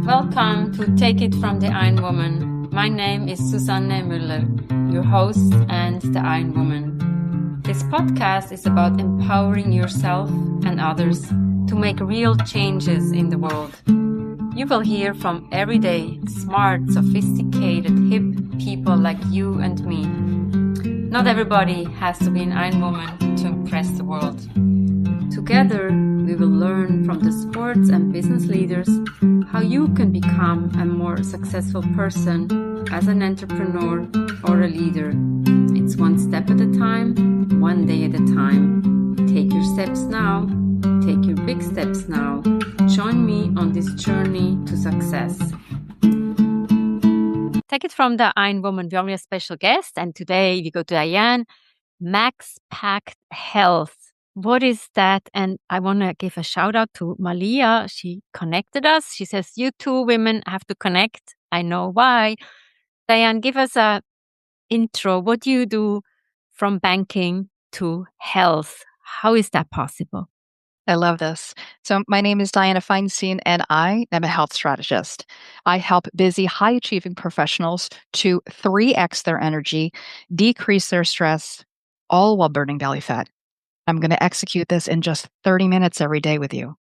Welcome to Take It from the Iron Woman. My name is Susanne Müller, your host and the Iron Woman. This podcast is about empowering yourself and others to make real changes in the world. You will hear from everyday, smart, sophisticated, hip people like you and me. Not everybody has to be an Iron Woman to impress the world. Together, we will learn from the sports and business leaders how you can become a more successful person as an entrepreneur or a leader. It's one step at a time, one day at a time. Take your steps now. Take your big steps now. Join me on this journey to success. Take it from the Iron Woman. We have a special guest, and today we go to Diane. Max Pact Health. What is that? And I want to give a shout out to Malia. She connected us. She says, you two women have to connect. I know why. Diane, give us a intro. What do you do from banking to health? How is that possible? I love this. So my name is Diana Feinstein, and I am a health strategist. I help busy, high-achieving professionals to 3x their energy, decrease their stress, all while burning belly fat. I'm going to execute this in just 30 minutes every day with you.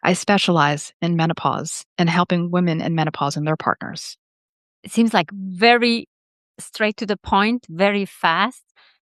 I specialize in menopause and helping women in menopause and their partners. It seems like very straight to the point, very fast,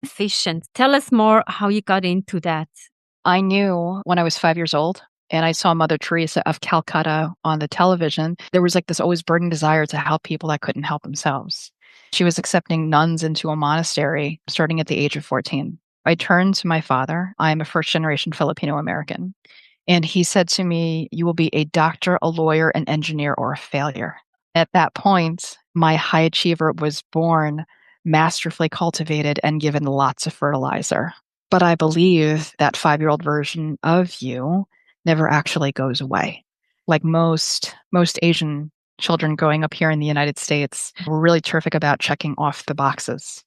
efficient. Tell us more how you got into that. I knew when I was 5 years old and I saw Mother Teresa of Calcutta on the television, there was like this always burning desire to help people that couldn't help themselves. She was accepting nuns into a monastery starting at the age of 14. I turned to my father. I am a first-generation Filipino American. And he said to me, you will be a doctor, a lawyer, an engineer, or a failure. At that point, my high achiever was born, masterfully cultivated, and given lots of fertilizer. But I believe that 5-year-old version of you never actually goes away. Like most Asian children growing up here in the United States, we're really terrific about checking off the boxes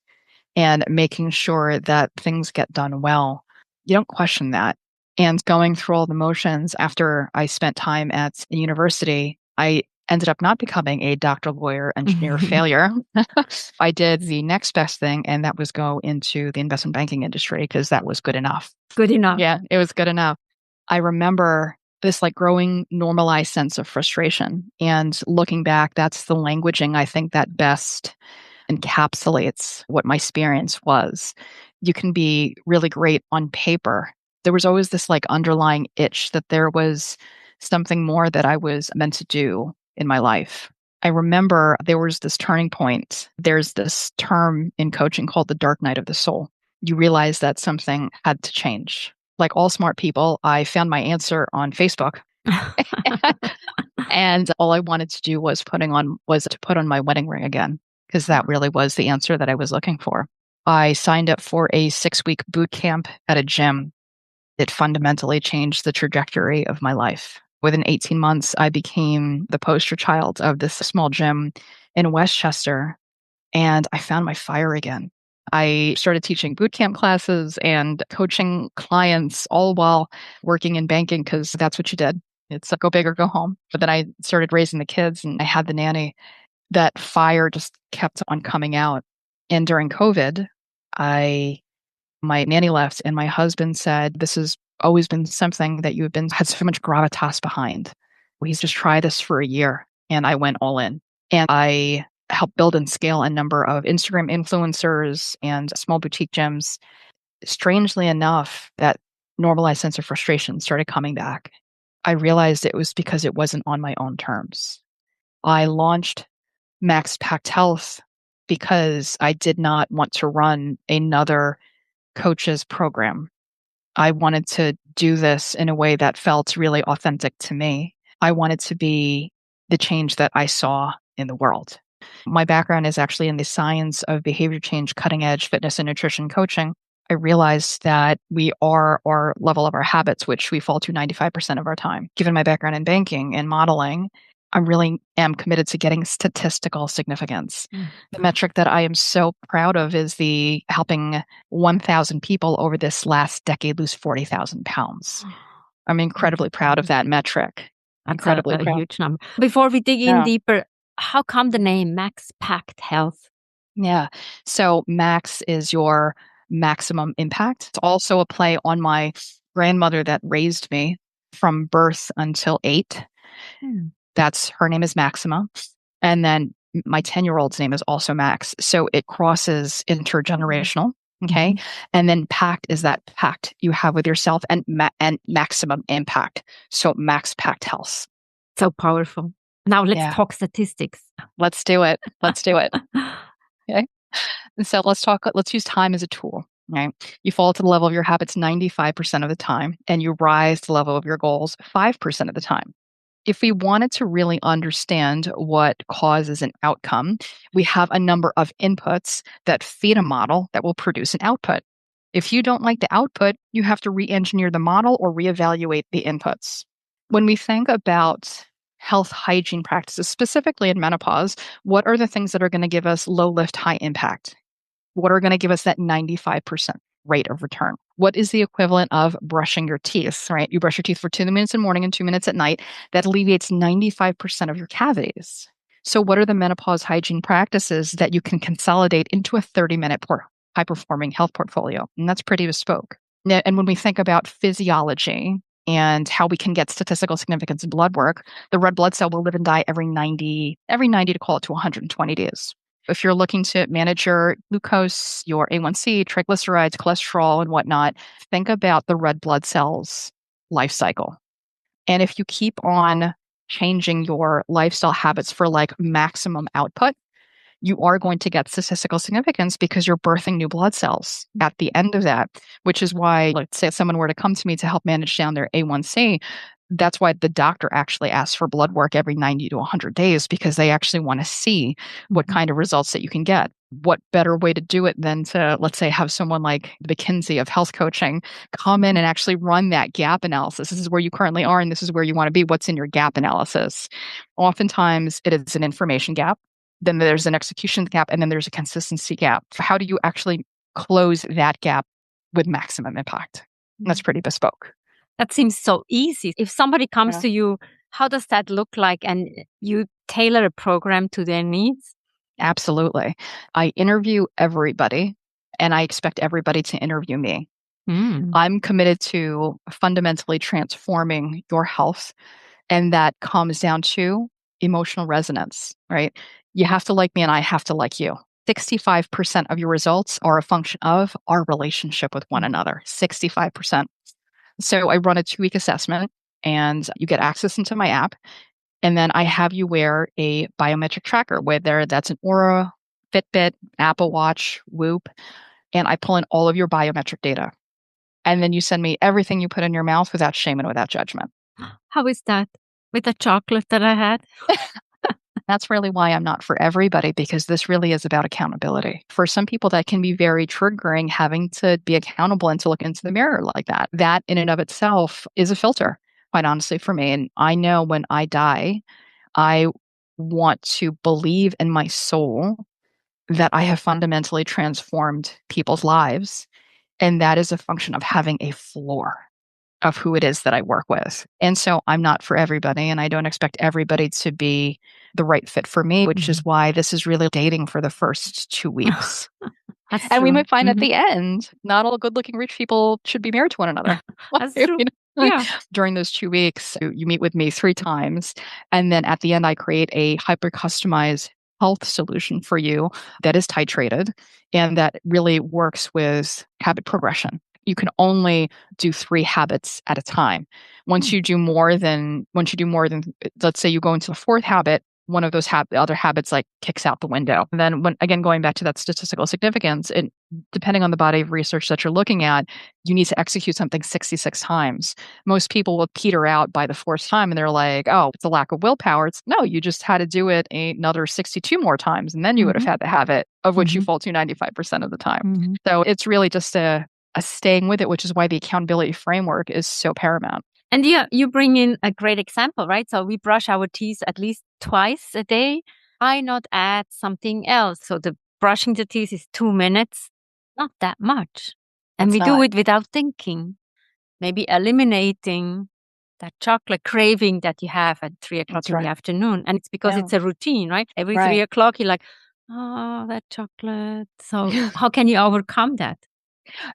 and making sure that things get done well. You don't question that. And going through all the motions after I spent time at a university, I ended up not becoming a doctor, lawyer, engineer failure. I did the next best thing, and that was go into the investment banking industry because that was good enough. Good enough. Yeah, it was good enough. I remember this like growing normalized sense of frustration. And looking back, that's the languaging I think that best encapsulates what my experience was. You can be really great on paper. There was always this like underlying itch that there was something more that I was meant to do in my life. I remember there was this turning point. There's this term in coaching called the dark night of the soul. You realize that something had to change. Like all smart people, I found my answer on Facebook. And all I wanted to do was to put on my wedding ring again, because that really was the answer that I was looking for. I signed up for a 6-week boot camp at a gym. It fundamentally changed the trajectory of my life. Within 18 months, I became the poster child of this small gym in Westchester, and I found my fire again. I started teaching boot camp classes and coaching clients, all while working in banking, because that's what you did. It's go big or go home. But then I started raising the kids, and I had the nanny. That fire just kept on coming out. And during COVID, my nanny left, and my husband said, this has always been something that had so much gravitas behind. Please just try this for a year. And I went all in. And I helped build and scale a number of Instagram influencers and small boutique gyms. Strangely enough, that normalized sense of frustration started coming back. I realized it was because it wasn't on my own terms. I launched Max Pact Health because I did not want to run another coach's program. I wanted to do this in a way that felt really authentic to me. I wanted to be the change that I saw in the world. My background is actually in the science of behavior change, cutting edge fitness and nutrition coaching. I realized that we are our level of our habits, which we fall to 95% of our time. Given my background in banking and modeling, I really am committed to getting statistical significance. The metric that I am so proud of is the helping 1,000 people over this last decade lose 40,000 pounds. I'm incredibly proud of that metric. Incredibly a proud. huge number. Before we dig in deeper, how come the name Max Pact Health? Yeah. So max is your maximum impact. It's also a play on my grandmother that raised me from birth until 8. Her name is Maxima. And then my 10-year-old's name is also Max. So it crosses intergenerational. Okay. And then pact is that pact you have with yourself and maximum impact. So Max Pact Health. So powerful. Now let's talk statistics. Let's do it. Okay. And so let's use time as a tool. Right. You fall to the level of your habits 95% of the time, and you rise to the level of your goals 5% of the time. If we wanted to really understand what causes an outcome, we have a number of inputs that feed a model that will produce an output. If you don't like the output, you have to re-engineer the model or reevaluate the inputs. When we think about health hygiene practices, specifically in menopause, what are the things that are going to give us low lift, high impact? What are going to give us that 95% rate of return? What is the equivalent of brushing your teeth, right? You brush your teeth for 2 minutes in the morning and 2 minutes at night. That alleviates 95% of your cavities. So what are the menopause hygiene practices that you can consolidate into a 30-minute high-performing health portfolio? And that's pretty bespoke. And when we think about physiology and how we can get statistical significance in blood work, the red blood cell will live and die every 90 to call it to 120 days. If you're looking to manage your glucose, your A1C, triglycerides, cholesterol, and whatnot, think about the red blood cells life cycle. And if you keep on changing your lifestyle habits for like maximum output, you are going to get statistical significance because you're birthing new blood cells at the end of that, which is why, let's say if someone were to come to me to help manage down their A1C, that's why the doctor actually asks for blood work every 90 to 100 days, because they actually want to see what kind of results that you can get. What better way to do it than to, let's say, have someone like McKinsey of health coaching come in and actually run that gap analysis. This is where you currently are and this is where you want to be. What's in your gap analysis? Oftentimes it is an information gap. Then there's an execution gap, and then there's a consistency gap. How do you actually close that gap with maximum impact? That's pretty bespoke. That seems so easy. If somebody comes to you, how does that look like? And you tailor a program to their needs? Absolutely. I interview everybody, and I expect everybody to interview me. I'm committed to fundamentally transforming your health, and that comes down to emotional resonance, right? You have to like me and I have to like you. 65% of your results are a function of our relationship with one another. 65%. So I run a 2-week assessment and you get access into my app. And then I have you wear a biometric tracker, whether that's an Aura, Fitbit, Apple Watch, Whoop, and I pull in all of your biometric data. And then you send me everything you put in your mouth without shame and without judgment. How is that? With the chocolate that I had? That's really why I'm not for everybody, because this really is about accountability. For some people, that can be very triggering, having to be accountable and to look into the mirror like that. That in and of itself is a filter, quite honestly, for me. And I know when I die, I want to believe in my soul that I have fundamentally transformed people's lives. And that is a function of having a floor of who it is that I work with. And so I'm not for everybody, and I don't expect everybody to be the right fit for me, which is why this is really dating for the first 2 weeks. That's and true. we might find at the end, not all good-looking rich people should be married to one another. That's true. Yeah. During those 2 weeks, you meet with me 3 times. And then at the end, I create a hyper-customized health solution for you that is titrated and that really works with habit progression. You can only do 3 habits at a time. Once you do more than, let's say you go into the 4th habit, one of those other habits like kicks out the window. And then going back to that statistical significance, and depending on the body of research that you're looking at, you need to execute something 66 times. Most people will peter out by the 4th time and they're like, oh, it's a lack of willpower. No, you just had to do it another 62 more times. And then you would have had the habit of which you fall to 95% of the time. So it's really just a staying with it, which is why the accountability framework is so paramount. And you bring in a great example, right? So we brush our teeth at least twice a day. Why not add something else? So the brushing the teeth is 2 minutes, not that much. And we do it without thinking, maybe eliminating that chocolate craving that you have at 3 o'clock That's in right. the afternoon. And it's because it's a routine, right? Every Right. 3 o'clock, you're like, oh, that chocolate. So how can you overcome that?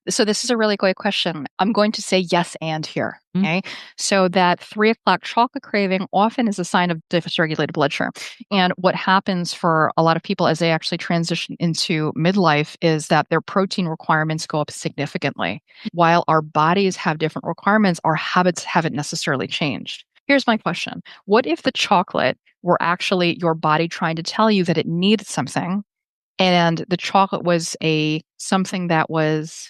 So this is a really great question. I'm going to say yes and here. Okay. So that 3 o'clock chocolate craving often is a sign of dysregulated blood sugar. And what happens for a lot of people as they actually transition into midlife is that their protein requirements go up significantly. While our bodies have different requirements, our habits haven't necessarily changed. Here's my question. What if the chocolate were actually your body trying to tell you that it needed something, and the chocolate was something that was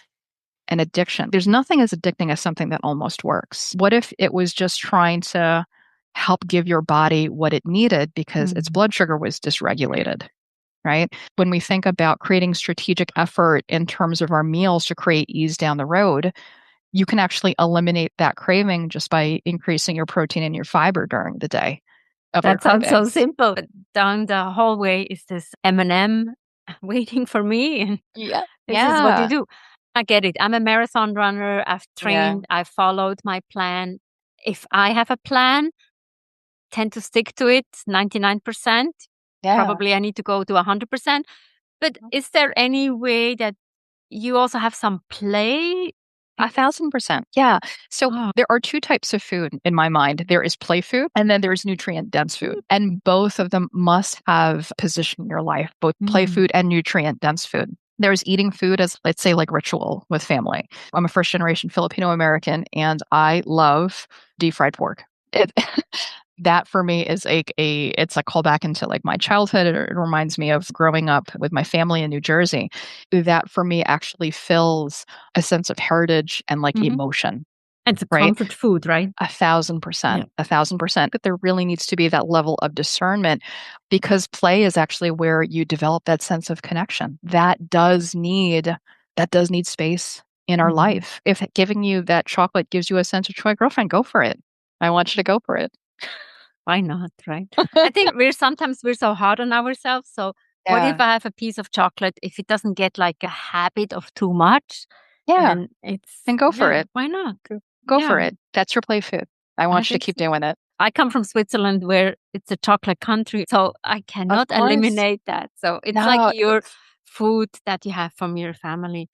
an addiction? There's nothing as addicting as something that almost works. What if it was just trying to help give your body what it needed because its blood sugar was dysregulated, right? When we think about creating strategic effort in terms of our meals to create ease down the road, you can actually eliminate that craving just by increasing your protein and your fiber during the day of your That sounds so cravings. simple. Down the hallway is this M&M waiting for me, and Yeah. this is what you Yeah. do. I get it. I'm a marathon runner. I've Yeah. trained. I followed my plan. If I have a plan, tend to stick to it 99%. Yeah. Probably I need to go to 100%. But is there any way that you also have some play? 1,000%. Yeah. So Oh. there are two types of food in my mind. There is play food and then there's nutrient dense food. And both of them must have position in your life, both play food and nutrient dense food. There's eating food as, let's say, like ritual with family. I'm a first generation Filipino American and I love deep fried pork. That for me is it's a callback into like my childhood. It reminds me of growing up with my family in New Jersey. That for me actually fills a sense of heritage and like emotion, It's a right? comfort food, right? 1,000%, 1,000%. But there really needs to be that level of discernment because play is actually where you develop that sense of connection. That does need space in our life. If giving you that chocolate gives you a sense of joy, girlfriend, go for it. I want you to go for it. Why not, right? I think we're so hard on ourselves. So what if Yeah. I have a piece of chocolate? If it doesn't get like a habit of too much, Yeah. then it's, And go for yeah, it. why not? Go for Yeah, it. That's your play food. I I want you to think keep so. doing it. I come from Switzerland where it's a chocolate country, so I Of cannot course. eliminate that. So it's like No, your food that you have from your family.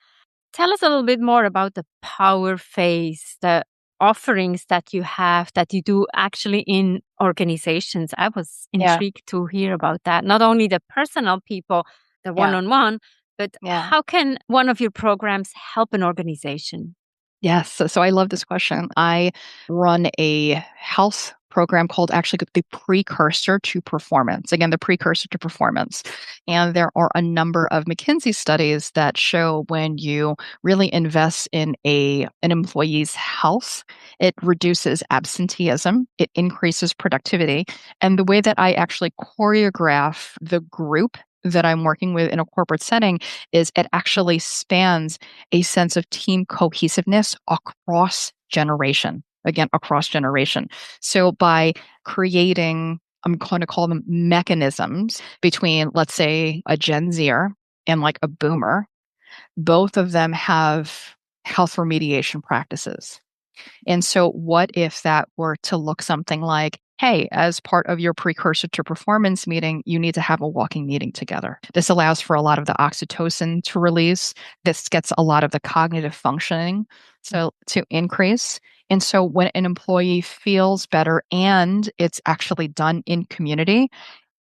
Tell us a little bit more about the power phase, the offerings that you have that you do actually in organizations. I was yeah, intrigued to hear about that. Not only the personal people, the yeah, one-on-one, but yeah. how can one of your programs help an organization? Yes. So I love this question. I run a health program called actually the precursor to performance. Again, the precursor to performance. And there are a number of McKinsey studies that show when you really invest in an employee's health, it reduces absenteeism, it increases productivity. And the way that I actually choreograph the group that I'm working with in a corporate setting is it actually spans a sense of team cohesiveness across generation. Again, across generation. So by creating, I'm going to call them mechanisms between, let's say, a Gen Zer and like a boomer, both of them have health remediation practices. And so, what if that were to look something like, hey, as part of your precursor to performance meeting, you need to have a walking meeting together. This allows for a lot of the oxytocin to release. This gets a lot of the cognitive functioning to increase. And so, when an employee feels better and it's actually done in community,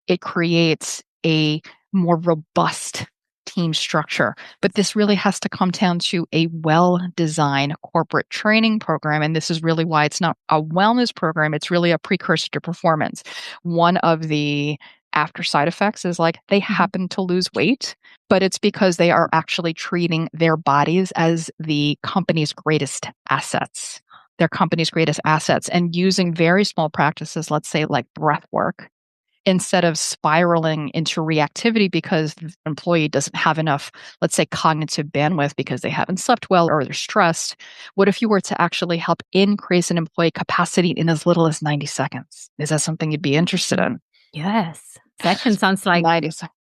it creates a more robust team structure. But this really has to come down to a well-designed corporate training program. And this is really why it's not a wellness program. It's really a precursor to performance. One of the after side effects is like they happen to lose weight, but it's because they are actually treating their bodies as the company's greatest assets. Their company's greatest assets and using very small practices, let's say like breath work, instead of spiraling into reactivity because the employee doesn't have enough, let's say, cognitive bandwidth because they haven't slept well or they're stressed. What if you were to actually help increase an employee capacity in as little as 90 seconds? Is that something you'd be interested in? Yes. Second sounds like 90 seconds.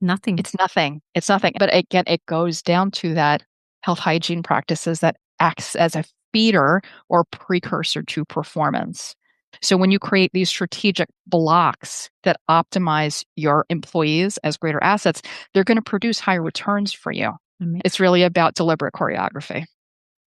nothing. It's nothing. It's nothing. But again, it goes down to that health hygiene practices that acts as a feeder or precursor to performance. So when you create these strategic blocks that optimize your employees as greater assets, they're going to produce higher returns for you. It's really about deliberate choreography.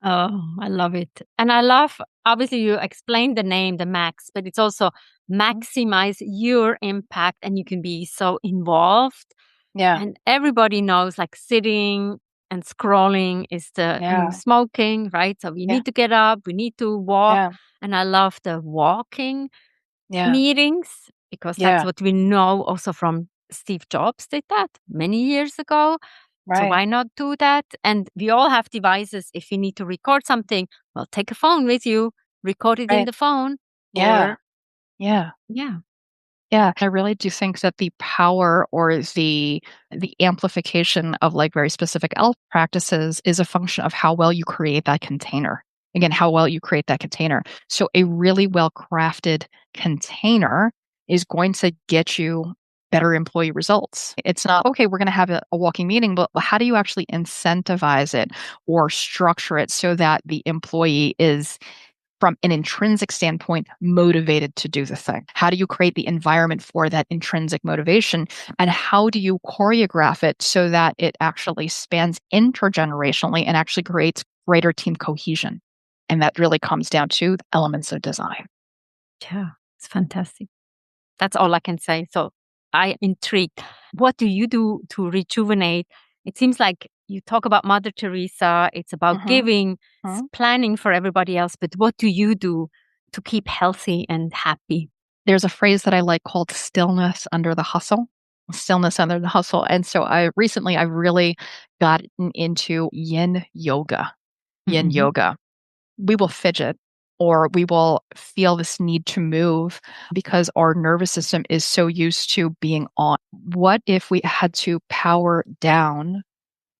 Oh, I love it. And I love, obviously, you explained the name, the Max, but it's also maximize your impact and you can be so involved. Yeah. And everybody knows like sitting and scrolling is the new smoking, right? So we need to get up, we need to walk. Yeah. And I love the walking Yeah. meetings because that's what we know also from Steve Jobs did that many years ago. So why not do that? And we all have devices. If you need to record something, well, take a phone with you, record it in the phone. Yeah. Or, Yeah. yeah. Yeah, I really do think that the power or the amplification of like very specific health practices is a function of how well you create that container. Again, how well you create that container. So a really well-crafted container is going to get you better employee results. It's not, okay, we're going to have a walking meeting, but how do you actually incentivize it or structure it so that the employee is, from an intrinsic standpoint, motivated to do the thing? How do you create the environment for that intrinsic motivation? And how do you choreograph it so that it actually spans intergenerationally and actually creates greater team cohesion? And that really comes down to the elements of design. Yeah, it's fantastic. That's all I can say. So I'm intrigued. What do you do to rejuvenate? It seems like you talk about Mother Teresa. It's about giving, planning for everybody else. But what do you do to keep healthy and happy? There's a phrase that I like called stillness under the hustle. Stillness under the hustle. And so I've really gotten into yin yoga. Yin yoga. We will fidget or we will feel this need to move because our nervous system is so used to being on. What if we had to power down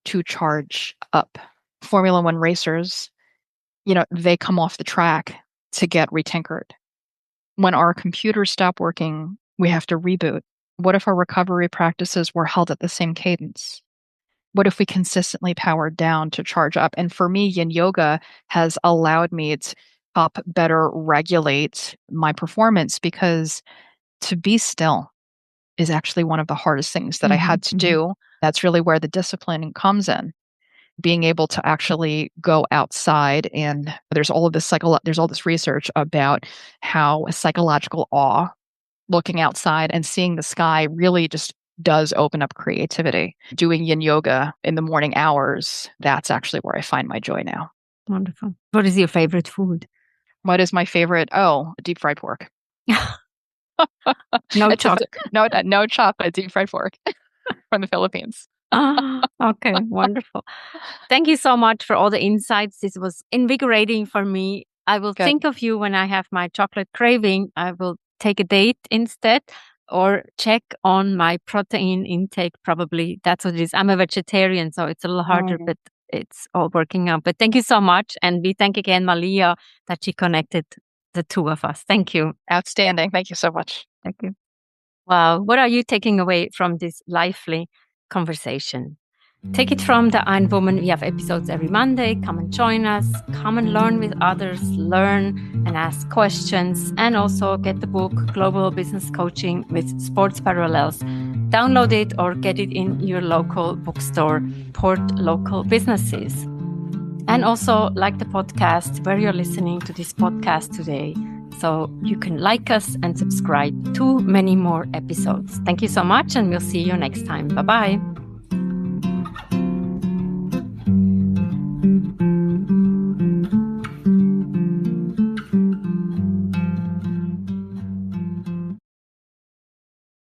to charge up? Formula One racers, they come off the track to get retinkered. When our computers stop working, we have to reboot. What if our recovery practices were held at the same cadence? What if we consistently powered down to charge up? And for me, yin yoga has allowed me to help better regulate my performance because to be still is actually one of the hardest things that I had to do. That's really where the discipline comes in. Being able to actually go outside, and there's all this research about how a psychological awe, looking outside and seeing the sky, really just does open up creativity. Doing yin yoga in the morning hours, that's actually where I find my joy now. Wonderful. What is your favorite food? What is my favorite? Oh, deep fried pork. No chocolate. No chocolate, deep fried pork from the Philippines. Okay, wonderful. Thank you so much for all the insights. This was invigorating for me. I will think of you when I have my chocolate craving. I will take a date instead or check on my protein intake. Probably that's what it is. I'm a vegetarian, so it's a little harder, but it's all working out. But thank you so much. And we thank again Malia that she connected the two of us. Thank you. Outstanding. Thank you so much. Thank you. Wow. What are you taking away from this lively conversation? Take it from the Iron Woman. We have episodes every Monday. Come and join us. Come and learn with others. Learn and ask questions. And also get the book, Global Business Coaching with Sports Parallels. Download it or get it in your local bookstore. Support local businesses. And also like the podcast where you're listening to this podcast today. So you can like us and subscribe to many more episodes. Thank you so much, and we'll see you next time. Bye-bye.